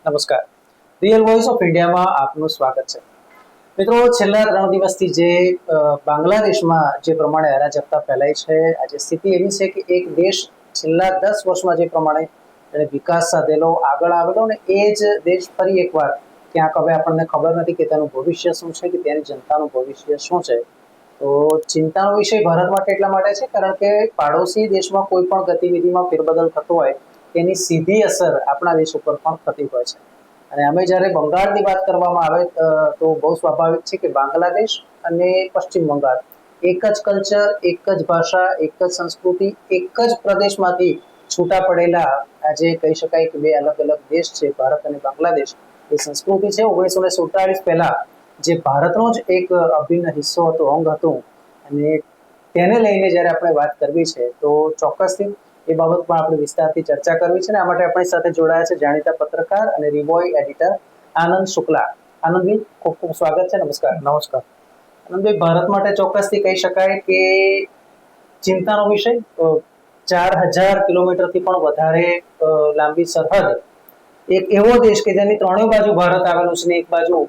નમસ્કાર. Real voice of ઇન્ડિયામાં આપનું સ્વાગત છે. મિત્રો, છેલ્લા 3 દિવસથી જે બાંગ્લાદેશમાં જે પ્રમાણે અરાજકતા ફેલાઈ છે, આજે સ્થિતિ એવી છે કે એક દેશ છેલ્લા 10 વર્ષમાં જે પ્રમાણે એને વિકાસ સાધેલો, આગળ આવેલો ને એ જ દેશ ફરી એકવાર ક્યાંક હવે આપણને ખબર નથી કે તેનું ભવિષ્ય શું છે, કે તેની જનતાનું ભવિષ્ય શું છે. તો ચિંતાનો વિષય ભારત માટે એટલા માટે છે કારણ કે પાડોશી દેશમાં કોઈ પણ ગતિવિધિમાં ફેરબદલ થતો હોય તેની સીધી અસર આપણા દેશ ઉપર પણ થતી હોય છે. અને અમે જ્યારે બંગાળની વાત કરવામાં આવે તો બહુ સ્વાભાવિક છે કે બાંગ્લાદેશ અને પશ્ચિમ બંગાળ એક જ કલ્ચર, એક જ ભાષા, એક જ સંસ્કૃતિ, એક જ પ્રદેશમાંથી છૂટા પડેલા આજે કહી શકાય કે બે અલગ અલગ દેશ છે, ભારત અને બાંગ્લાદેશ. એ સંસ્કૃતિ છે 1947 પહેલા જે ભારતનો જ એક અભિન્ન હિસ્સો હતો, અંગ હતું, અને તેને લઈને જ્યારે આપણે વાત કરવી છે તો ચોક્કસથી એ બાબત પર આપણે વિસ્તારથી ચર્ચા કરવી છે. ને આ માટે આપણી સાથે જોડાયા છે જાણીતા પત્રકાર અને રિવોય એડિટર આનંદ શુક્લા. આનંદભાઈ, ખૂબ ખૂબ સ્વાગત છે. નમસ્કાર. નમસ્કાર. આનંદભાઈ, ભારત માટે ચોક્કસથી કહી શકાય કે ચિંતાનો વિષય. 4000 કિલોમીટરથી પણ વધારે લાંબી સરહદ, એક એવો દેશ કે જેની ત્રણેય બાજુ ભારત આવેલું છે ને એક બાજુ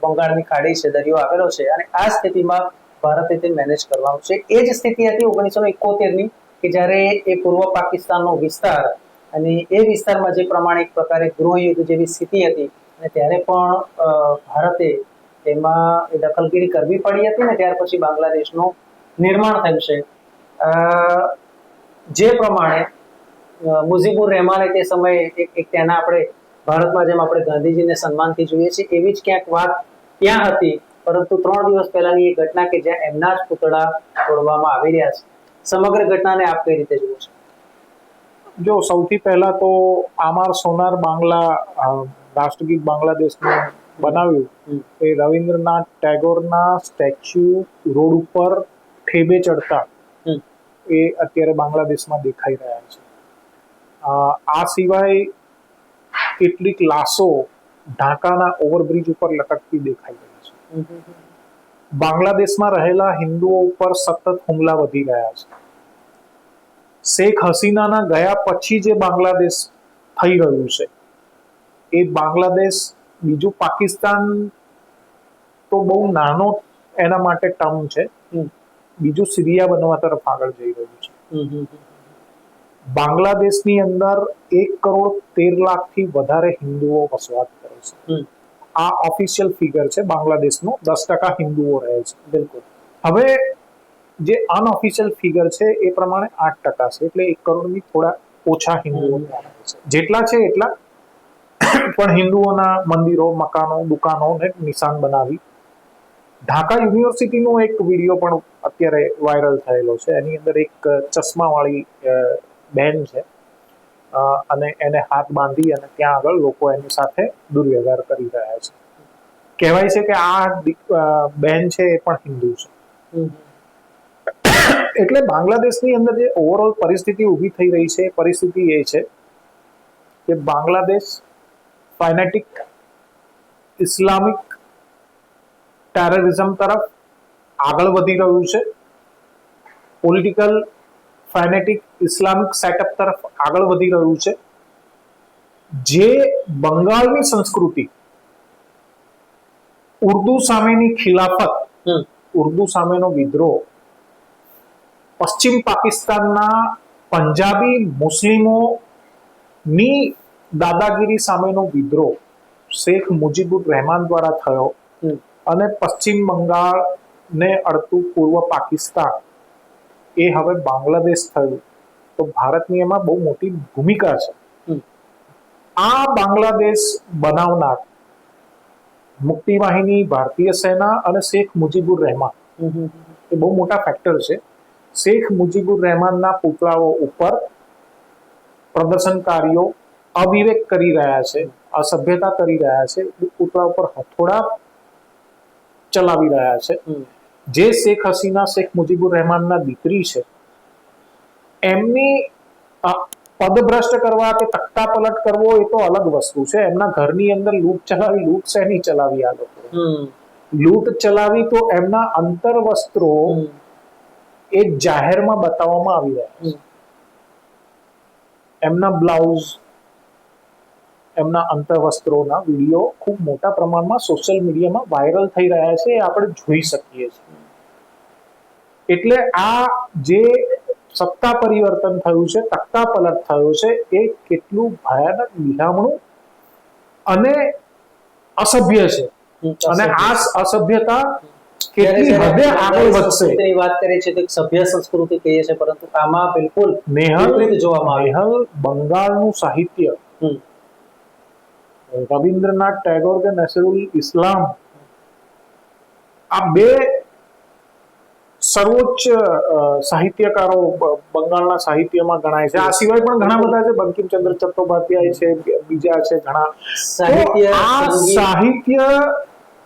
બંગાળની ખાડી છે, દરિયો આવેલો છે, અને આ સ્થિતિમાં ભારતે તે મેનેજ કરવાનું છે. એ જ સ્થિતિ હતી 1971ની કે જ્યારે એ પૂર્વ પાકિસ્તાનનો વિસ્તાર અને એ વિસ્તારમાં જે પ્રમાણે એક પ્રકારે ગૃહયુદ્ધ જેવી સ્થિતિ હતી અને ત્યારે પણ ભારતે તેમાં દખલગીરી કરવી પડી હતી ને ત્યાર પછી બાંગ્લાદેશનું નિર્માણ થયું છે. જે પ્રમાણે મુજીબુર રહેમાને તે સમયે એક તેના આપણે ભારતમાં જેમ આપણે ગાંધીજીને સન્માનથી જોઈએ છીએ એવી જ ક્યાંક વાત ત્યાં હતી, પરંતુ 3 દિવસ પહેલાની એ ઘટના કે જ્યાં એમના જ પૂતળા તોડવામાં આવી રહ્યા છે. સમગ્ર ઘટનાને આપ કઈ રીતે જુઓ છો? જો સૌથી પહેલા તો આમાર સોનાર બાંગ્લા રાષ્ટ્રગીત બાંગ્લાદેશનું બનાવ્યું એ રવિન્દ્રનાથ ટેગોરના સ્ટેચ્યુ રોડ ઉપર ઠેબે ચડતા એ અત્યારે બાંગ્લાદેશમાં દેખાઈ રહ્યા છે. આ સિવાય કેટલીક લાશો ઢાકાના ઓવરબ્રિજ ઉપર લટકતી દેખાઈ રહી છે. બાંગ્લાદેશમાં રહેલા હિન્દુઓ ઉપર સતત હુમલા વધી રહ્યા છે. શેખ હસીનાના ગયા પછી જે બાંગ્લાદેશ થઈ રહ્યું છે એ બાંગ્લાદેશ બીજું પાકિસ્તાન તો બહુ નાનો એના માટે ટર્મ છે, બીજું સિરિયા બનવા તરફ આગળ જઈ રહ્યું છે. બાંગ્લાદેશની અંદર 1,13,00,000થી વધારે હિન્દુઓ વસવાટ કરે છે. આ ઓફિશિયલ ફિગર છે બાંગ્લાદેશનું. 10% હિન્દુઓ રહે છે. બિલકુલ. હવે જે અનઓફિશિયલ ફિગર છે એ પ્રમાણે 8% છે, એટલે 1 કરોડની થોડા ઓછા હિન્દુઓ રહે છે. જેટલા છે એટલા પણ હિન્દુઓના મંદિરો, મકાનો, દુકાનોને નિશાન બનાવી. ઢાકા યુનિવર્સિટીનો એક વિડીયો પણ અત્યારે વાયરલ થયેલો છે. એની અંદર એક ચશ્માવાળી બેન છે અને એને હાથ બાંધી અને ત્યાં આગળ લોકો એની સાથે દુર્વ્યવહાર કરી રહ્યા છે. કહેવાય છે કે આ બેન છે એ પણ હિન્દુ છે. એટલે બાંગ્લાદેશની અંદર જે ઓવરઓલ પરિસ્થિતિ ઊભી થઈ રહી છે, પરિસ્થિતિ એ છે કે બાંગ્લાદેશ ફાઇનેટિક ઇસ્લામિક ટેરરિઝમ તરફ આગળ વધી રહ્યું છે. પોલિટિકલ ફાઇનેટિક ઇસ્લામિક સેટઅપ તરફ આગળ વધી રહ્યું છે. જે બંગાળની સંસ્કૃતિ, ઉર્દુ સામેની ખિલાફત, ઉર્દુ સામેનો વિદ્રોહ, પશ્ચિમ પાકિસ્તાનના પંજાબી મુસ્લિમોની દાદાગીરી સામેનો વિદ્રોહ શેખ મુજીબુર રહેમાન દ્વારા થયો અને પશ્ચિમ બંગાળને અડતું પૂર્વ પાકિસ્તાન એ હવે બાંગ્લાદેશ થયું, તો ભારતની એમાં બહુ મોટી ભૂમિકા છે. આ બાંગ્લાદેશ બનાવનાર મુક્તિ વાહિની, ભારતીય સેના અને શેખ મુજીબુર રહેમાન એ બહુ મોટા ફેક્ટર છે. શેખ મુજીબુર રહેમાનના પુતળાઓ ઉપર પ્રદર્શનકારીઓ અવિવેક કરી રહ્યા છે, અસભ્યતા કરી રહ્યા છે, પુતળા ઉપર હથોડા ચલાવી રહ્યા છે. જે શેખ હસીના શેખ મુજીબુર રહેમાનના દીકરી છે એમની પદભ્રષ્ટ કરવા કે તખ્તા પલટ કરવો એ તો અલગ વસ્તુ છે. એમના ઘરની અંદર લૂંટ ચલાવી, લૂંટ શેની ચલાવી આ લોકો? લૂંટ ચલાવી તો એમના અંતર વસ્ત્રો એ જાહેરમાં બતાવવામાં આવી રહ્યા છે. એમના બ્લાઉઝ, એમના અંતઃવસ્ત્રોના વિડીયો ખૂબ મોટા પ્રમાણમાં સોશિયલ મીડિયામાં વાયરલ થઈ રહ્યા છે, એ આપણે જોઈ શકીએ છીએ. એટલે આ જે સત્તા પરિવર્તન થયું છે, તખ્તા પલટ થયો છે, એ કેટલું ભયાનક, બિહામણું અને અસભ્ય છે. અને આ અસભ્યતા કેટલી હદે આગળ વધશે. વાત કરીએ છીએ તો સભ્ય સંસ્કૃતિ કહીએ છીએ, પરંતુ આમાં બિલકુલ નેહલ બંગાળનું સાહિત્ય, રવિન્દ્રનાથ ટેગોર કે નસીરુલ ઇસ્લામ, આ બે સર્વોચ્ચ સાહિત્યકારો બંગાળના સાહિત્યમાં ગણાય છે. આ સિવાય પણ ઘણા બધા છે, બંકિમચંદ્ર ચટ્ટોપાધ્યાય છે, બીજા છે ઘણા. સાહિત્ય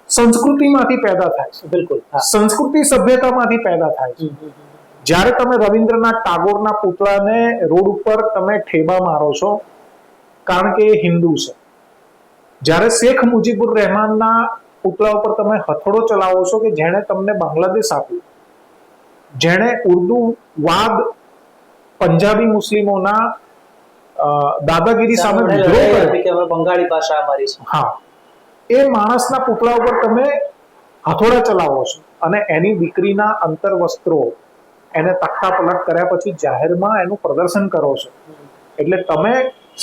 સંસ્કૃતિમાંથી પેદા થાય છે. બિલકુલ સંસ્કૃતિ સભ્યતામાંથી પેદા થાય છે. જ્યારે તમે રવિન્દ્રનાથ ટાગોરના પુતળાને રોડ ઉપર તમે ઠેબા મારો છો કારણ કે એ હિન્દુ છે, જ્યારે શેખ મુજીબુર રહેમાનના પુતળા ઉપર તમે હથોડો ચલાવો છો કે જેણે તમને બાંગ્લાદેશ આપ્યું, જેણે ઉર્દુ વાદ પંજાબી મુસ્લિમોના દાદાગીરી સામે વિદ્રોહ કર્યો, બંગાળી ભાષા અમારી છે, હા, એ માણસના પુતળા ઉપર તમે હથોડા ચલાવો છો અને એની દીકરીના અંતર્વસ્ત્રો એને તખ્તા પલટ કર્યા પછી જાહેરમાં એનું પ્રદર્શન કરો છો. એટલે તમે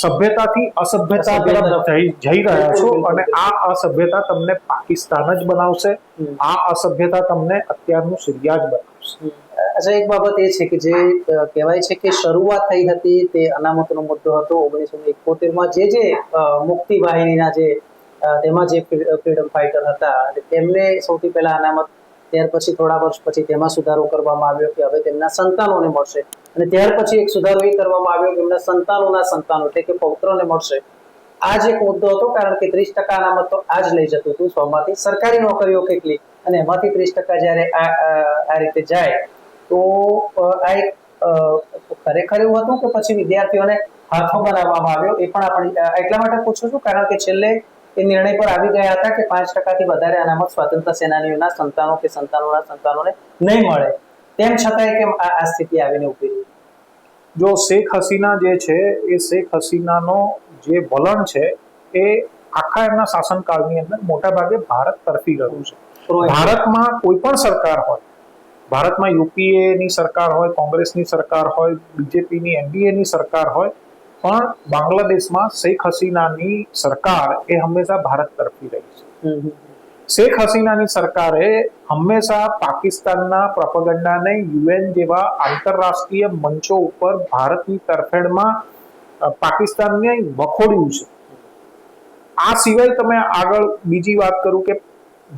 સભ્યતાથી અસભ્યતા તરફ જઈ રહ્યા છો અને આ અસભ્યતા તમને પાકિસ્તાન જ બનાવશે. આ અસભ્યતા તમને અત્યારનું સિરિયા જ બનાવશે. અચ્છા, એક બાબત એ છે કે જે કહેવાય છે કે શરૂઆત થઈ હતી તે અનામતનો મુદ્દો હતો 1971માં. જે મુક્તિ વાહિનીના જે તેમાં જે ફ્રીડમ ફાઇટર હતા તેમને સૌથી પહેલા અનામત, ત્યાર પછી થોડા વર્ષ પછી તેમાં સુધારો કરવામાં આવ્યો કે હવે તેમના સંતાનોને મળશે, અને ત્યાર પછી એક સુધારો એ કરવામાં આવ્યો કે એમના સંતાનોના સંતાનો એટલે કે પૌત્રને મળશે. આ જ એક મુદ્દો હતો, કારણ કે 30% અનામત તો આ જ લઈ જતું હતું 100માંથી. સરકારી નોકરીઓ કેટલી, અને એમાંથી 30% જ્યારે આ રીતે જાય તો આ એક ખરેખર એવું હતું કે પછી વિદ્યાર્થીઓને હાથો બનાવવામાં આવ્યો. એ પણ આપણે એટલા માટે પૂછું છું કારણ કે છેલ્લે એ નિર્ણય પર આવી ગયા હતા કે 5%થી વધારે અનામત સ્વાતંત્ર્ય સેનાનીઓના સંતાનો કે સંતાનોના સંતાનોને નહીં મળે. તેમ છતાંય કેમ આ સ્થિતિ આવીને ઉભી રહી? જો શેખ હસીના જે છે, એ શેખ હસીનાનો જે વલણ છે એ આખા એમના શાસનકાળની અંદર મોટા ભાગે ભારત તરફી રહ્યું છે. ભારતમાં કોઈ પણ સરકાર હોય, ભારતમાં યુપીએની સરકાર હોય, કોંગ્રેસની સરકાર હોય, બીજેપીની એનડીએની સરકાર હોય, પણ બાંગ્લાદેશમાં શેખ હસીનાની સરકાર એ હંમેશા ભારત તરફી રહી છે. શેખ હસીનાની સરકારે હંમેશા પાકિસ્તાનના પ્રોપેગેન્ડાને યુએન જેવા આંતરરાષ્ટ્રીય મંચો ઉપર ભારતની તરફેણમાં પાકિસ્તાનને વખોડ્યું છે. આ સિવાય તમે આગળ બીજી વાત કરું કે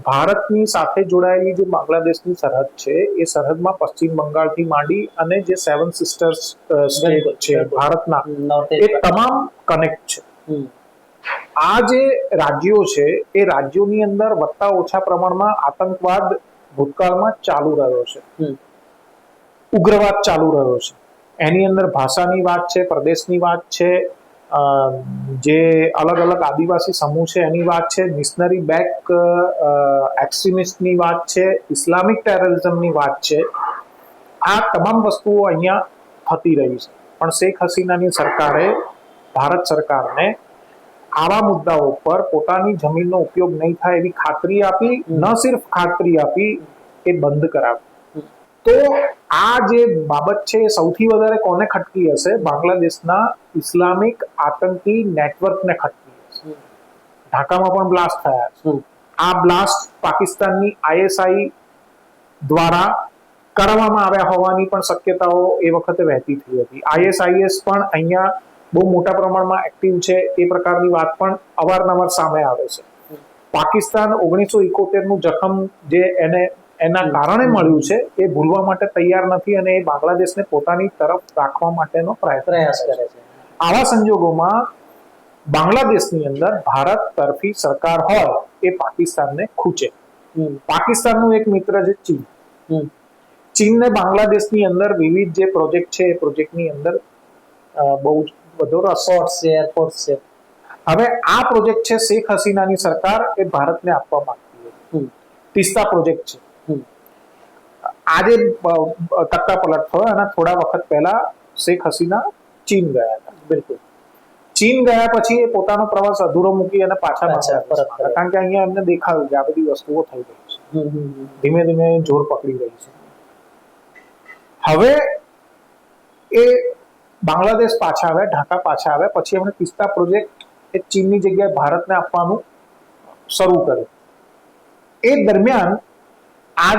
ભારતની સાથે જોડાયેલી જે બાંગ્લાદેશની સરહદ છે, એ સરહદમાં પશ્ચિમ બંગાળથી માંડી અને જે 7 સિસ્ટર્સ સ્ટેટ છે ભારતના, એ તમામ કનેક્ટ છે. આ જે રાજ્યો છે એ રાજ્યોની અંદર વધતા ઓછા પ્રમાણમાં આતંકવાદ ભૂતકાળમાં ચાલુ રહ્યો છે, ઉગ્રવાદ ચાલુ રહ્યો છે. એની અંદર ભાષાની વાત છે, પ્રદેશની વાત છે, જે અલગ અલગ આદિવાસી સમૂહ છે એની વાત છે, મિશનરી બેક એક્સ્ટ્રીમિસ્ટની વાત છે, ઇસ્લામિક ટેરરિઝમની વાત છે. આ તમામ વસ્તુઓ અહીંયા થતી રહી છે. પણ શેખ હસીનાની સરકારે ભારત સરકારને આવા મુદ્દાઓ પર પોતાની જમીનનો ઉપયોગ નહીં થાય એવી ખાતરી આપી. ન સિર્ફ ખાતરી આપી, એ બંધ કરાવી. તો આ જે બાબત છે એ સૌથી વધારે કોને ખટકી હશે? બાંગ્લાદેશના ઇસ્લામિક આતંકી નેટવર્કને ખટકી હશે. ઢાકામાં પણ બ્લાસ્ટ થયા છે. આ બ્લાસ્ટ પાકિસ્તાનની આઈએસઆઈ દ્વારા કરવામાં આવ્યા હોવાની પણ શક્યતાઓ એ વખતે વહેતી થઈ હતી. આઈએસઆઈએસ પણ અહીંયા બહુ મોટા પ્રમાણમાં એક્ટિવ છે, એ પ્રકારની વાત પણ અવારનવાર સામે આવે છે. પાકિસ્તાન 1971નું જખમ જે એના કારણે મળ્યું છે એ ભૂલવા માટે તૈયાર નથી, અને એ બાંગ્લાદેશને પોતાની તરફ રાખવા માટેનો પ્રયાસ કરે છે. આવા સંજોગોમાં બાંગ્લાદેશની અંદર ભારત તરફી સરકાર હોય એ પાકિસ્તાનને ખૂચે. પાકિસ્તાનનું એક મિત્ર છે ચીન. ચીનને બાંગ્લાદેશની અંદર વિવિધ જે પ્રોજેક્ટ છે એ પ્રોજેક્ટની અંદર બહુ જ બધો રસ છે, એરપોર્ટ છે. હવે આ પ્રોજેક્ટ છે શેખ હસીનાની સરકાર એ ભારતને આપવા માંગતી હતી. તિસ્તા પ્રોજેક્ટ છે. આજે તખ્તા પલટ થયો, અને થોડા વખત પહેલા શેખ હસીના ચીન ગયા હતા. બિલકુલ. ચીન ગયા પછી એ પોતાનો પ્રવાસ અધૂરો મૂકી અને પાછા પરત આવ્યા. કારણ કે અહીંયા એમને દેખાયું કે આ બધી વસ્તુઓ થઈ રહી છે, ધીમે ધીમે જોર પકડી રહી છે. હવે એ બાંગ્લાદેશ પાછા આવ્યા, ઢાકા પાછા આવ્યા, પછી એમણે તિસ્તા પ્રોજેક્ટ એ ચીનની જગ્યાએ ભારતને આપવાનું શરૂ કર્યું. એ દરમિયાન આ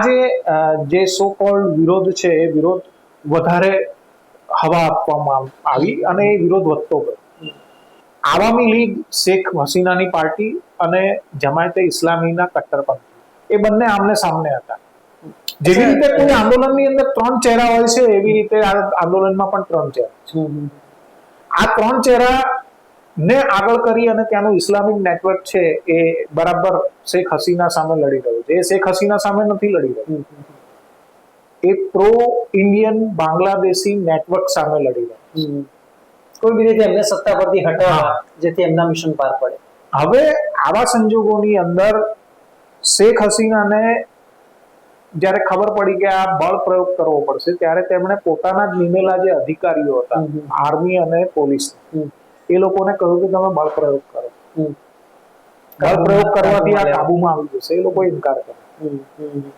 જે સો કોલ્ડ વિરોધ છે એ વિરોધ વધારે હવા આપવામાં આવી અને એ વિરોધ વધતો ગયો. આવામી લીગ, શેખ હસીનાની પાર્ટી અને જમાયતે ઇસ્લામીના કટ્ટરપંથી એ બંને આમને સામને હતા. જેવી રીતે કોઈ આંદોલનની અંદર 3 ચહેરા હોય છે એવી રીતે આ આંદોલનમાં પણ 3 ચહેરા છે. આ 3 ચહેરા ને આગળ કરી અને ત્યાંનું ઇસ્લામિક નેટવર્ક છે એ બરાબર શેખ હસીના સામે લડી રહ્યું છે. એ શેખ હસીના સામે નથી લડી રહ્યું, એ પ્રો ઇન્ડિયન બાંગ્લાદેશી નેટવર્ક સામે લડી રહ્યું છે. કોઈ બી રીતે એમને સત્તા પરથી હટાવવા જેથી એમના મિશન પાર પડે. હવે આવા સંજોગોની અંદર શેખ હસીનાને જ્યારે ખબર પડી કે આ બળ પ્રયોગ કરવો પડશે ત્યારે તેમણે પોતાના જ નિમેલા જે અધિકારીઓ હતા આર્મી અને પોલીસ, એ લોકોને કહ્યું કે તમે બળ પ્રયોગ કરો. બળ પ્રયોગ કરવાથી આ કાબુમાં આવી જશે. એ લોકોએ ઇનકાર કર્યો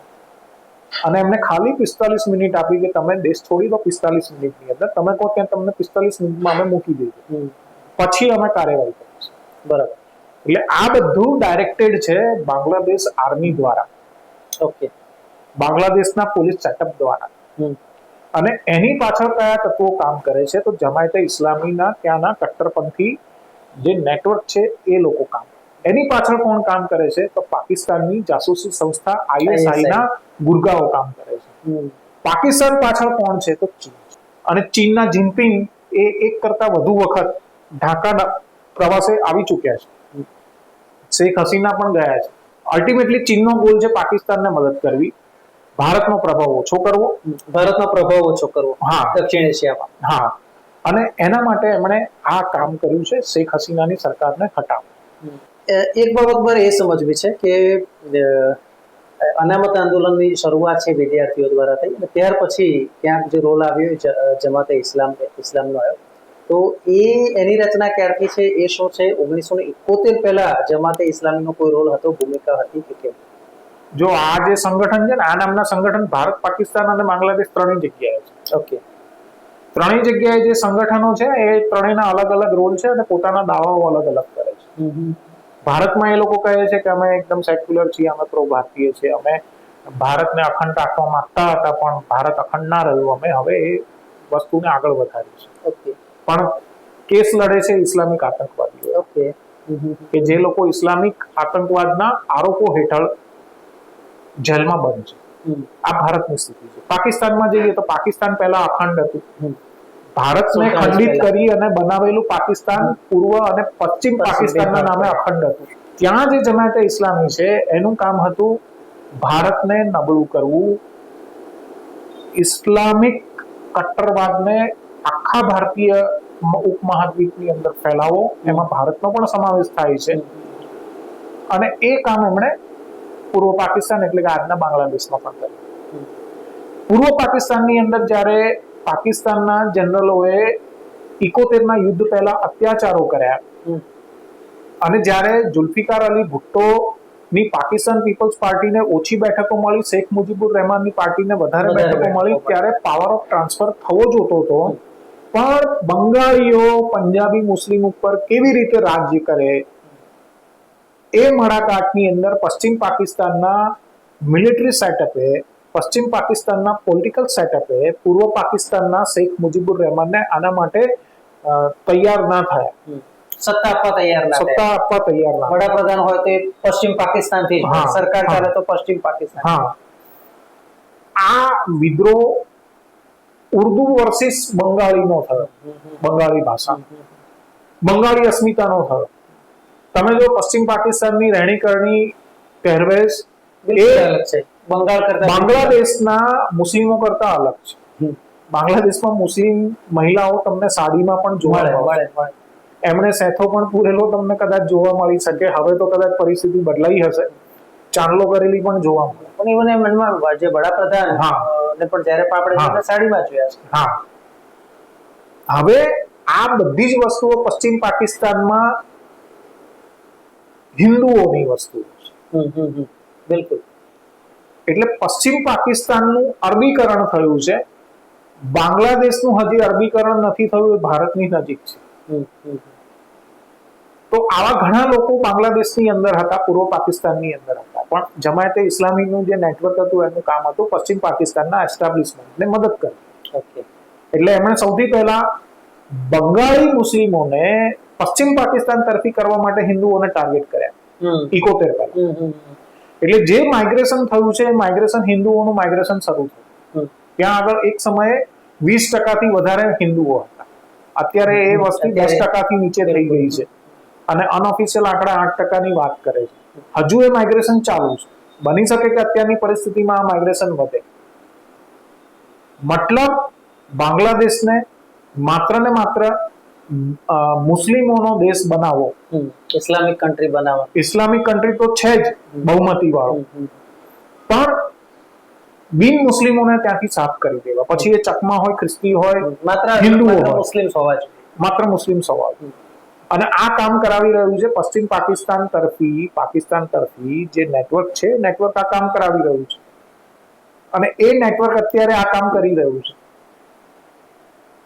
અને એમને ખાલી 45 મિનિટ આપી કે તમે દેશ છોડી દો 45 મિનિટની અંદર. તમે કહો ત્યાં તમને 45 મિનિટમાં અમે મૂકી દઈશું, પછી અમે કાર્યવાહી કરીશું. બરાબર. એટલે આ બધું ડાયરેક્ટેડ છે બાંગ્લાદેશ આર્મી દ્વારા, ઓકે, બાંગ્લાદેશના પોલીસ સેટઅપ દ્વારા. અને એની પાછળ કયા તત્વો કામ કરે છે? તો જમાયતે ઇસ્લામીના ત્યાંના કટ્ટરપંથી જે નેટવર્ક છે એ લોકો કામ. એની પાછળ કોણ કામ કરે છે? તો પાકિસ્તાનની જાસૂસી સંસ્થા ISI-ના ગુરગાઓ કામ કરે છે. પાકિસ્તાન પાછળ કોણ છે? તો ચીન. અને ચીનના જિનપિંગ એ એક કરતા વધુ વખત ઢાકાના પ્રવાસે આવી ચૂક્યા છે. શેખ હસીના પણ ગયા છે. અલ્ટિમેટલી ચીનનો ગોલ છે પાકિસ્તાનને મદદ કરવી, ભારતનો પ્રભાવ ઓછો કરવો. ભારતનો પ્રભાવ ઓછો કરવો, હા, દક્ષિણ એશિયામાં. હા, અને એના માટે એમણે આ કામ કર્યું છે, શેખ હસીનાની સરકારને હટાવવું. એક બાબત મારે એ સમજવી છે કે અનામત આંદોલનની શરૂઆત છે વિદ્યાર્થીઓ દ્વારા થઈ અને ત્યાર પછી ક્યાંક જે રોલ આવ્યો જમાતે ઇસ્લામનો આવ્યો, તો એની રચના ક્યારથી છે, એ શું છે? 1971 પહેલા જમાતે ઇસ્લામીનો કોઈ રોલ હતો, ભૂમિકા હતી કે કેમ? જો આ જે સંગઠન છે ને, આ નામના સંગઠન ભારત, પાકિસ્તાન અને બાંગ્લાદેશ ત્રણેય જગ્યાએ છે. ઓકે, ત્રણેય જગ્યાએ જે સંગઠનો છે એ ત્રણેયના અલગ અલગ રોલ છે અને પોતાના દાવાઓ અલગ અલગ કરે છે. ભારતમાં એ લોકો કહે છે કે અમે એકદમ સેક્યુલર છીએ, અમે પ્રો ભારતીય છીએ, અમે ભારતને અખંડ રાખવા માંગતા હતા પણ ભારત અખંડ ના રહ્યું, અમે હવે એ વસ્તુને આગળ વધારીશું. ઓકે, પણ કેસ લડે છે ઇસ્લામિક આતંકવાદીઓ. ઓકે, કે જે લોકો ઇસ્લામિક આતંકવાદના આરોપો હેઠળ જેલમાં બંધ છે. આ ભારતની સ્થિતિ છે. પાકિસ્તાનમાં જઈએ તો પાકિસ્તાન પહેલા અખંડ હતું. ભારતને ખંડિત કરી અને બનાવેલું પાકિસ્તાન પૂર્વ અને પશ્ચિમ પાકિસ્તાનના નામે અખંડ હતું. ત્યાં જે જમાતે ઇસ્લામી છે એનું કામ હતું ભારતને નબળું કરવું, ઇસ્લામિક કટ્ટરવાદને આખા ભારતીય ઉપમહાદ્વીપની અંદર ફેલાવો, એમાં ભારતનો પણ સમાવેશ થાય છે. અને એ કામ એમણે પૂર્વ પાકિસ્તાન એટલે કે આજના બાંગ્લાદેશમાં પણ કર્યું. પૂર્વ પાકિસ્તાનની અંદર જ્યારે પાકિસ્તાનના જનરલોએ 71ના યુદ્ધ પહેલા અત્યાચારો કર્યા અને જ્યારે જુલ્ફિકાર અલી ભુટ્ટો ની પાકિસ્તાન પીપલ્સ પાર્ટીને ઓછી બેઠકો મળી, શેખ મુજીબુર રહેમાનની પાર્ટીને વધારે બેઠકો મળી, ત્યારે પાવર ઓફ ટ્રાન્સફર થવો જોતો હતો. પણ બંગાળીઓ પંજાબી મુસ્લિમ ઉપર કેવી રીતે રાજ્ય કરે એ મડાકાટની અંદર પશ્ચિમ પાકિસ્તાનના મિલિટરી સેટઅપે, પશ્ચિમ પાકિસ્તાનના પોલિટિકલ સેટઅપે પૂર્વ પાકિસ્તાનના શેખ મુજીબુર રહેમાનને આના માટે તૈયાર ના થયા, સત્તા આપવા તૈયાર ના સત્તા આપવા તૈયાર ના. વડાપ્રધાન હોય તો પશ્ચિમ પાકિસ્તાનથી જ, સરકાર ચાલે તો પશ્ચિમ પાકિસ્તાન. હા, આ વિદ્રોહ ઉર્દુ વર્સિસ બંગાળીનો થયો, બંગાળી ભાષા, બંગાળી અસ્મિતાનો થયો. તમે જો પશ્ચિમ પાકિસ્તાનની રહેણી કરણી, પહેરવેશ એ અલગ છે, બાંગ્લાદેશના મુસ્લિમો કરતા અલગ છે. બાંગ્લાદેશમાં મુસ્લિમ મહિલાઓ તમને સાડીમાં પણ જોવા મળે, એમણે સેથો પણ પૂરેલો તમને કદાચ જોવા મળી શકે. હવે તો કદાચ પરિસ્થિતિ બદલાઈ હશે, ચાંદલો કરેલી પણ જોવા મળે. પણ even એ મનમાં જે વડાપ્રધાન ને પણ જ્યારે આપણે સાડીમાં જોયા છે. હા, હવે આ બધી જ વસ્તુઓ પશ્ચિમ પાકિસ્તાનમાં હિન્દુઓની વસ્તુઓ છે. બિલકુલ. એટલે પશ્ચિમ પાકિસ્તાનનું અરબીકરણ થયું છે. બાંગ્લાદેશનું હજી અરબીકરણ નથી થયું, એ ભારતની નજીક છે. તો આવા ઘણા લોકો બાંગ્લાદેશની અંદર હતા, પૂર્વ પાકિસ્તાનની અંદર હતા, પણ જમાયતે ઇસ્લામીનું જે નેટવર્ક હતું એનું કામ હતું પશ્ચિમ પાકિસ્તાનના એસ્ટાબ્લિશમેન્ટને મદદ કરવી. એટલે એમણે સૌથી પહેલા બંગાળી મુસ્લિમોને પશ્ચિમ પાકિસ્તાન તરફી કરવા માટે હિન્દુઓને ટાર્ગેટ કર્યા 71 પહેલા. એટલે જે માઇગ્રેશન થયું છે એ માઇગ્રેશન હિન્દુઓનું માઇગ્રેશન શરૂ થયું. ત્યાં આગળ એક સમયે 20% વધારે હિન્દુઓ હતા. અત્યારે એ વસ્તી 10% નીચે થઈ ગઈ છે અને અનઓફિશિયલ આંકડા 8%ની વાત કરે છે. હજુ એ માઇગ્રેશન ચાલુ છે. બની શકે કે અત્યારની પરિસ્થિતિમાં આ માઇગ્રેશન વધે. મતલબ બાંગ્લાદેશને માત્ર ને માત્ર મુસ્લિમોનો દેશ બનાવવો, ઇસ્લામિક કન્ટ્રી બનાવવા. ઇસ્લામિક કન્ટ્રી તો છે જ બહુમતી વાળો, પણ બિન મુસ્લિમોને ત્યાંથી સાફ કરી દેવા. પછી એ ચકમા હોય, ખ્રિસ્તી હોય, માત્ર હિન્દુઓ હોય, મુસ્લિમ હોવા જોઈએ, માત્ર મુસ્લિમ સવાલ. અને આ કામ કરાવી રહ્યું છે પશ્ચિમ પાકિસ્તાન તરફી જે નેટવર્ક છે, નેટવર્ક આ કામ કરાવી રહ્યું છે. અને એ નેટવર્ક અત્યારે આ કામ કરી રહ્યું છે.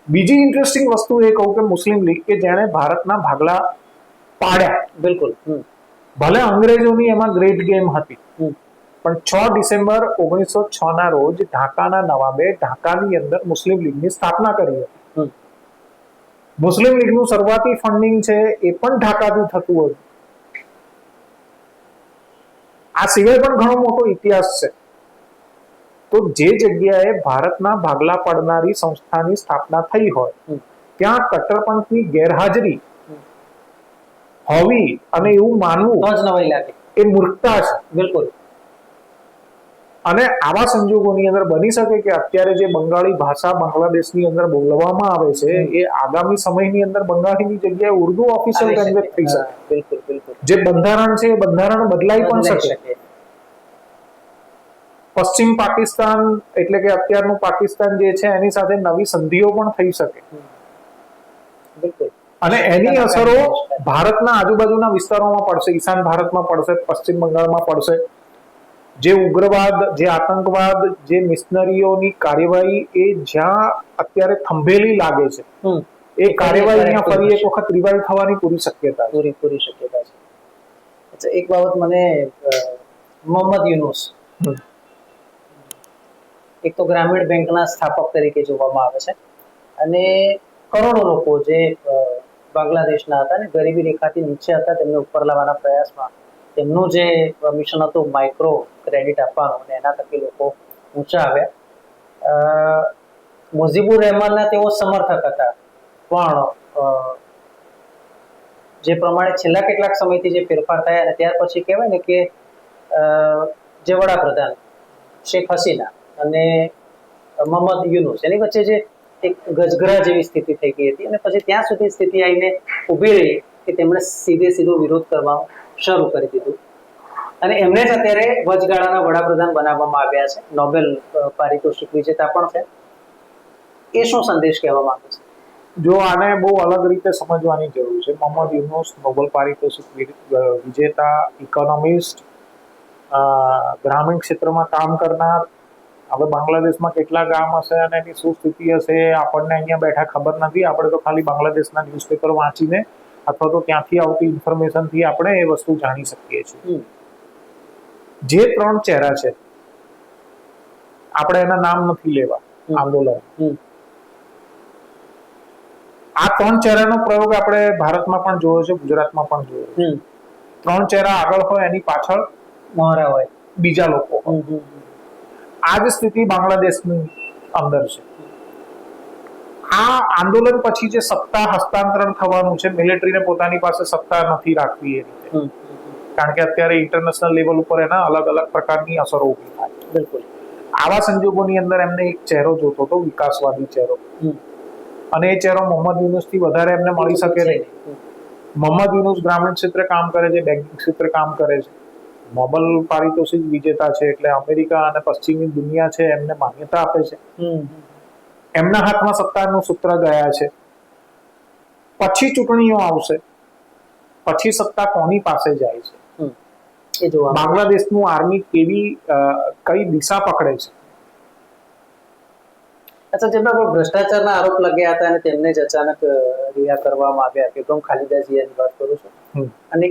બીજી ઇન્ટરેસ્ટિંગ વસ્તુ એ કહું કે મુસ્લિમ લીગ કે જેણે ભારતના ભાગલા પાડ્યા, બિલકુલ, ભલે અંગ્રેજોની એમાં ગ્રેટ ગેમ હતી, પણ 6 ડિસેમ્બર 1906 ના રોજ ઢાકાના નવાબે ઢાકાની અંદર મુસ્લિમ લીગની સ્થાપના કરી હતી. મુસ્લિમ લીગનું શરૂઆતી ફંડિંગ છે એ પણ ઢાકાથી થતું હતું. આ સિવાય પણ ઘણો મોટો ઇતિહાસ છે. તો જે જગ્યાએ ભારતના ભાગલા પાડનારી સંસ્થાની સ્થાપના થઈ હોય ત્યાં કટ્ટરપંથની ગેરહાજરી હોવી અને એવું માનવું તો જ નવાઈ લાગે, એ મૂર્ખતા છે. બિલકુલ. અને આવા સંજોગોની અંદર બની શકે કે અત્યારે જે બંગાળી ભાષા બાંગ્લાદેશની અંદર બોલવામાં આવે છે એ આગામી સમયની અંદર બંગાળીની જગ્યાએ ઉર્દુ ઓફિશિયલ લેંગ્વેજ થઈ શકે. બિલકુલ, બિલકુલ. જે બંધારણ છે એ બંધારણ બદલાઈ પણ શકે. પશ્ચિમ પાકિસ્તાન એટલે કે અત્યારનું પાકિસ્તાન જે છે એની સાથે નવી સંધિઓ પણ થઈ શકે. બિલકુલ. અને એની અસરો ભારતના આજુબાજુના વિસ્તારોમાં પડશે, ઈશાન ભારતમાં પડશે, પશ્ચિમ બંગાળમાં પડશે. જે ઉગ્રવાદ, જે આતંકવાદ, જે મિશનરીઓની કાર્યવાહી એ જ્યાં અત્યારે થંભેલી લાગે છે એ કાર્યવાહી અહીંયા ફરી એક વખત રિવાઇવ થવાની પૂરી શક્યતા છે. અચ્છા, એક બાબત મને મોહમ્મદ યુનુસ, એક તો ગ્રામીણ બેંકના સ્થાપક તરીકે જોવામાં આવે છે અને કરોડો લોકો જે બાંગ્લાદેશના હતા અને ગરીબી રેખાથી નીચે હતા તેમને ઉપર લાવવાના પ્રયાસમાં તેમનું જે મિશન હતું માઇક્રો ક્રેડિટ આપવાનું અને એના થકી લોકો ઊંચા આવ્યા. મુજીબુર રહેમાનના તેઓ સમર્થક હતા, પણ જે પ્રમાણે છેલ્લા કેટલાક સમયથી જે ફેરફાર થયા અને ત્યાર પછી કહેવાય ને કે જે વડાપ્રધાન શેખ હસીના અને મોહમ્મદ યુનુસ એની વચ્ચે જે એક ગજગરા જેવી સ્થિતિ થઈ ગઈ હતી અને પછી ત્યાં સુધી સ્થિતિ આવીને ઊભી રહી કે તેમણે સીધો વિરોધ કરવાનું શરૂ કરી દીધું અને એમને જ અત્યારે વચગાળાના વડાપ્રધાન બનાવવામાં આવ્યા છે. નોબેલ પારિતોષિક વિજેતા પણ છે. એ શું સંદેશ કહેવા માંગે છે? જો આને બહુ અલગ રીતે સમજવાની જરૂર છે. મોહમ્મદ યુનુસ નોબેલ પારિતોષિક વિજેતા, ઇકોનોમિસ્ટ, ગ્રામીણ ક્ષેત્રમાં કામ કરનાર. હવે બાંગ્લાદેશમાં કેટલા ગામ હશે અને એની શું સ્થિતિ હશે આપણને અહીંયા બેઠા ખબર નથી. આપણે તો ખાલી બાંગ્લાદેશના ન્યૂઝપેપર વાંચીને અથવા તો ત્યાંથી આવતી ઇન્ફોર્મેશનથી આપણે એ વસ્તુ જાણી શકીએ છીએ. જે 3 ચહેરા છે, આપણે એના નામ નથી લેવા આંદોલન, આ 3 ચહેરાનો પ્રયોગ આપણે ભારતમાં પણ જોયો છે, ગુજરાતમાં પણ જોયો છે. 3 ચહેરા આગળ હોય એની પાછળ મોહરા હોય બીજા લોકો. આ જ સ્થિતિ બાંગ્લાદેશની અંદર છે. આ આંદોલન પછી જે સત્તા હસ્તાંતરણ થવાનું છે, મિલિટરીને પોતાની પાસે સત્તા નથી રાખવી એ રીતે, કારણ કે અત્યારે ઇન્ટરનેશનલ લેવલ ઉપર એના અલગ અલગ પ્રકારની અસરો ઊભી થાય. બિલકુલ. આવા સંજોગોની અંદર એમને એક ચહેરો જોતો હતો, વિકાસવાદી ચહેરો, અને એ ચહેરો મોહમ્મદ યુનુસથી વધારે એમને મળી શકે નહીં. મોહમ્મદ યુનુસ ગ્રામીણ ક્ષેત્રે કામ કરે છે, બેન્કિંગ ક્ષેત્રે કામ કરે છે, નોબેલ પારિતોષિક વિજેતા છે, એટલે અમેરિકા અને પશ્ચિમી દુનિયા છે એમને માન્યતા આપે છે. એમના હાથમાં સત્તાનું સૂત્ર ગયા છે. પછી ચૂંટણીઓ આવશે, પછી સત્તા કોની પાસે જાય છે, એ જોવા બાંગ્લાદેશનું આર્મી કઈ દિશા પકડે છે. અચ્છા, જેમના પર ભ્રષ્ટાચારના આરોપ લાગ્યા હતા અને તેમને જ અચાનક રિહા કરવામાં આવ્યા, બેગમ ખાલિદા જિયાની વાત કરું છું, અને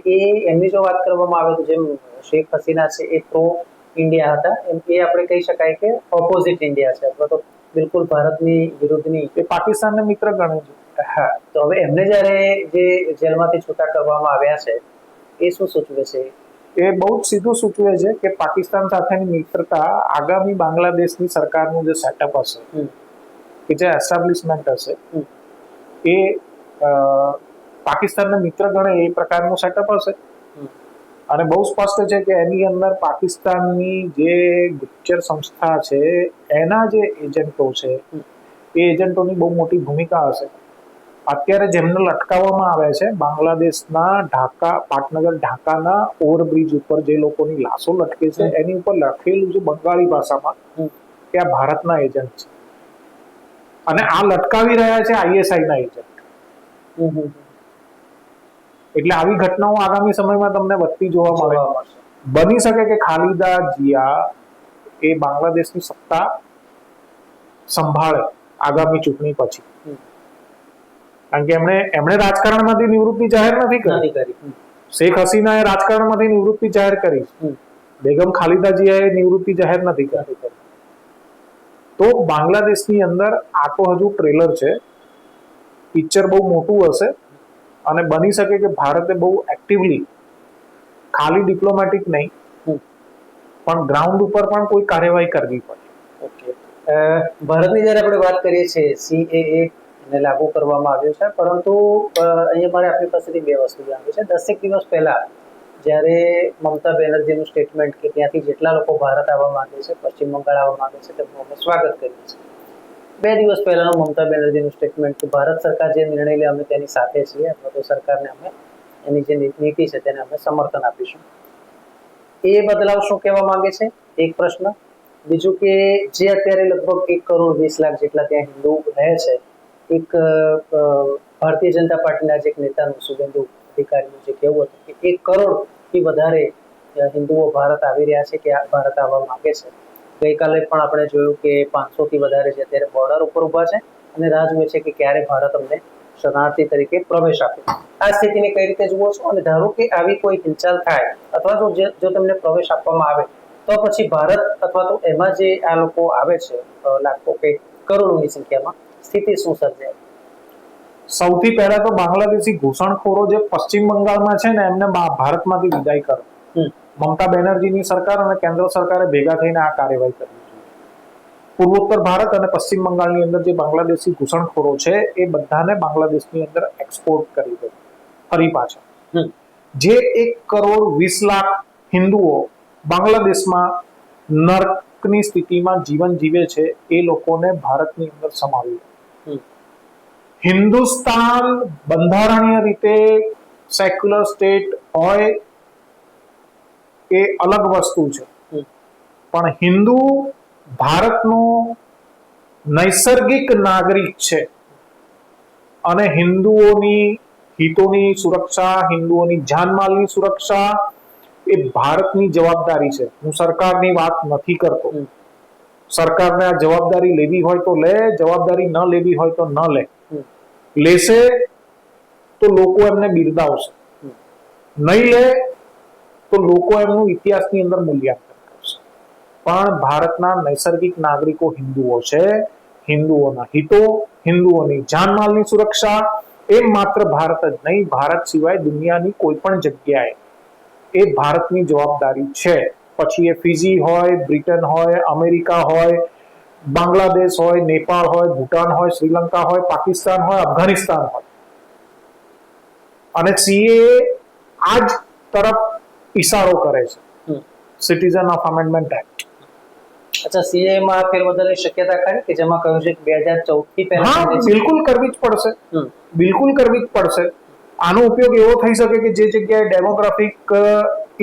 એમની જો વાત કરવામાં આવે તો જેમ શેખ હસીના છે એ પ્રો ઇન્ડિયા હતા, એમ એ આપણે કહી શકાય કે ઓપોઝિટ ઇન્ડિયા છે, અથવા તો બિલકુલ ભારતની વિરુદ્ધની. એ પાકિસ્તાનને મિત્ર ગણે છે. હા, તો હવે એમને જયારે જે જેલમાંથી છૂટા કરવામાં આવ્યા છે એ શું સૂચવે છે? એ બહુ જ સીધું સૂચવે છે કે પાકિસ્તાન સાથેની મિત્રતા આગામી બાંગ્લાદેશની સરકારનું જે સેટઅપ હશે, કે જે એસ્ટાબ્લિશમેન્ટ હશે, એ પાકિસ્તાનને મિત્ર ગણે એ પ્રકારનું સેટઅપ હશે. અને બહુ સ્પષ્ટ છે કે એની અંદર પાકિસ્તાનની જે ગુપ્તચર સંસ્થા છે એના જે એજન્ટો છે એ એજન્ટોની બહુ મોટી ભૂમિકા હશે. અત્યારે જેમને લટકાવવામાં આવે છે બાંગ્લાદેશના પાટનગર ઢાકાના ઓવરબ્રિજ ઉપર જે લોકોની લાશો લટકે છે એની ઉપર લખેલું છે બંગાળી ભાષામાં કે આ ભારતના એજન્ટ છે, અને આ લટકાવી રહ્યા છે આઈએસઆઈના એજન્ટ. એટલે આવી ઘટનાઓ આગામી સમયમાં તમને વધતી જોવા મળશે. બની શકે કે ખાલિદા જિયા એ બાંગ્લાદેશની સત્તા સંભાળે આગામી ચૂંટણી પછી, કારણ કે એમણે રાજકારણમાંથી નિવૃત્તિ જાહેર નથી કરી. શેખ હસીનાએ રાજકારણમાંથી નિવૃત્તિ જાહેર કરી, બેગમ ખાલિદા જિયાએ નિવૃત્તિ જાહેર નથી કરી. તો બાંગ્લાદેશની અંદર આ તો હજુ ટ્રેલર છે, પિક્ચર બહુ મોટું હશે, અને બની શકે કે ભારતે બહુ એક્ટિવલી ખાલી ડિપ્લોમેટિક નહીં પણ ગ્રાઉન્ડ ઉપર પણ કોઈ કાર્યવાહી કરવી પડે. ઓકે, ભારતની જ્યારે આપણે વાત કરીએ છીએ CAA ને લાગુ કરવામાં આવ્યું છે, પરંતુ અહીંયા મારે આપણી પાસેથી બે વસ્તુ જાણવી છે. 10 દિવસ પહેલા જ્યારે મમતા બેનર્જીનું સ્ટેટમેન્ટ કે ત્યાંથી જેટલા લોકો ભારત આવવા માંગે છે, પશ્ચિમ બંગાળ આવવા માંગે છે, તેમનું અમે સ્વાગત કરીએ છીએ. 2 દિવસ પહેલાનું મમતા બેનર્જીનું સ્ટેટમેન્ટ કે ભારત સરકાર જે નિર્ણય લે અમે તેની સાથે છીએ, અથવા તો સરકારને અમે એની જે નીતિ છે તેને અમે સમર્થન આપીશું. એ બદલાવ શું કહેવા માંગે છે? એક પ્રશ્ન. બીજું કે જે અત્યારે લગભગ 1,20,00,000 જેટલા ત્યાં હિન્દુ રહે છે, એક ભારતીય જનતા પાર્ટીના જે એક નેતાનું શુભેન્દુ અધિકારીનું જે કહેવું હતું કે 1 કરોડથી વધારે હિન્દુઓ ભારત આવી રહ્યા છે, કે ભારત આવવા માંગે છે. ગઈકાલે પણ આપણે જોયું કે 500થી વધારે છે અત્યારે બોર્ડર ઉપર ઊભા છે અને રાહ જુએ છે કે ક્યારે ભારત અમને શરણાર્થી તરીકે પ્રવેશ આપે. આ સ્થિતિને કઈ રીતે જુઓ છો? અને ધારો કે આવી કોઈ હિલચાલ થાય અથવા તો જો તેમને પ્રવેશ આપવામાં આવે તો પછી ભારત અથવા તો એમાં જે આ લોકો આવે છે લાખો કે કરોડોની સંખ્યામાં, સ્થિતિ શું સર્જાય? સૌથી પહેલા તો બાંગ્લાદેશી ઘૂસણખોરો જે પશ્ચિમ બંગાળમાં છે ને એમને ભારતમાંથી વિદાય કરો. મમતા બેનર્જીની સરકાર અને કેન્દ્ર સરકારે ભેગા થઈને આ કાર્યવાહી કરવી જોઈએ. પૂર્વોત્તર ભારત અને પશ્ચિમ બંગાળની અંદર જે બાંગ્લાદેશી ઘૂસણખોરો છે એ બધાને બાંગ્લાદેશની અંદર એક્સપોર્ટ કરી દે ફરી પાછા. જે 1,20,00,000 હિન્દુઓ બાંગ્લાદેશમાં નર્કની સ્થિતિમાં જીવન જીવે છે એ લોકોને ભારતની અંદર સમાવી. હિન્દુસ્તાન બંધારણીય રીતે સેક્યુલર સ્ટેટ હોય એ અલગ વસ્તુ છે, પણ હિન્દુ ભારતનો નૈસર્ગિક નાગરિક છે, અને હિન્દુઓની હિતોની સુરક્ષા, હિન્દુઓની જાનમાલની સુરક્ષા એ ભારતની જવાબદારી છે. હું સરકારની વાત નથી કરતો. સરકારને આ જવાબદારી લેવી હોય તો લે, જવાબદારી ન લેવી હોય તો ન લે. લેશે તો લોકો એમને બિરદાવશે, નહીં લે તો લોકો એમનું ઇતિહાસની અંદર મૂલ્યાંકન કરશે. પણ ભારતના નૈસર્ગિક નાગરિકો હિન્દુઓ છે. હિન્દુઓના હિતો, હિન્દુઓની જાનમાલની સુરક્ષા એ માત્ર ભારત જ નહીં, ભારત સિવાય દુનિયાની કોઈ પણ જગ્યાએ એ ભારતની જવાબદારી છે. પછી એ ફિજી હોય, બ્રિટન હોય, અમેરિકા હોય, બાંગ્લાદેશ હોય, નેપાળ હોય, ભૂટાન હોય, શ્રીલંકા હોય, પાકિસ્તાન હોય, અફઘાનિસ્તાન હોય. અને CAA આ જ તરફ ઇશારો કરે છે, સિટીઝન ઓફ અમેન્ડમેન્ટ એક્ટ. અચ્છા, CAA માં ફેરબદલની શક્યતા ખરી કે જેમાં કહ્યું છે કે 2014 થી પહેલા? હા, બિલકુલ કરવી જ પડશે, બિલકુલ કરવી જ પડશે. આનો ઉપયોગ એવો થઈ શકે કે જે જગ્યાએ ડેમોગ્રાફિક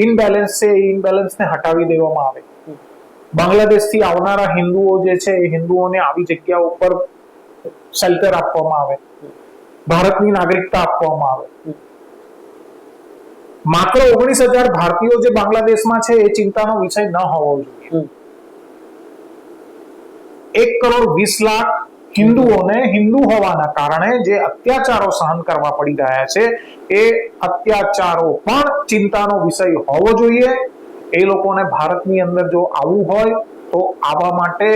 ઇનબેલેન્સ છે એ ઇનબેલેન્સને હટાવી દેવામાં આવે. બાંગ્લાદેશથી આવનારા હિન્દુઓ જે છે એ હિન્દુઓને આવી જગ્યા ઉપર શેલ્ટર આપવામાં આવે. ભારતની નાગરિકતા આપવામાં આવે. માત્ર 19,000 ભારતીયો જે બાંગ્લાદેશમાં છે એ ચિંતાનો વિષય ન હોવો જોઈએ. 1,20,00,000 હિન્દુઓને હિન્દુ હોવાના કારણે જે અત્યાચારો સહન કરવા પડી રહ્યા છે એ અત્યાચારો પણ ચિંતાનો વિષય હોવો જોઈએ. એ લોકોને ભારતની અંદર જો આવવું હોય તો આવવા માટે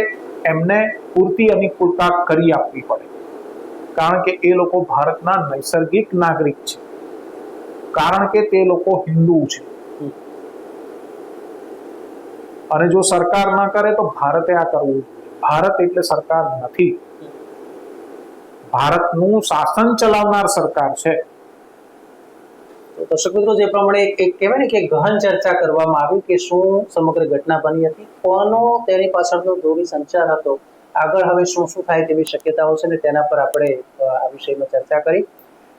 એમને પૂરતી અનુકૂળતા કરી આપવી પડે, કારણ કે એ લોકો ભારતના નૈસર્ગિક નાગરિક છે, કારણ કે તે લોકો હિન્દુ છે. અને જો સરકાર ના કરે તો ભારતે આ કરવું. ભારત એટલે સરકાર નથી, ભારતનું શાસન ચલાવનાર સરકાર છે. દર્શક મિત્રો, જે પ્રમાણે એક કહેવાય ને કે ગહન ચર્ચા કરવામાં આવી કે શું સમગ્ર ઘટના બની હતી, કોનો તેની પાછળનો દોરી સંચાર હતો, આગળ હવે શું થાય તેવી શક્યતાઓ છે ને તેના પર આપણે આ વિષયમાં ચર્ચા કરી.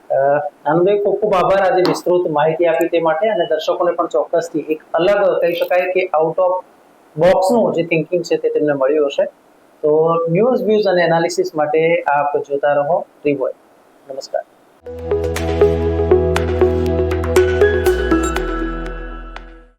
આનંદભાઈ, ખૂબ ખૂબ આભાર આજે વિસ્તૃત માહિતી આપી તે માટે, અને દર્શકોને પણ ચોક્કસથી એક અલગ કહી શકાય કે આઉટ ઓફ બોક્સનું જે થિંકિંગ છે તે તેમને મળ્યું હશે. તો ન્યૂઝ વ્યૂઝ અને એનાલિસિસ માટે આપ જોતા રહો ટ્રીવોય. નમસ્કાર.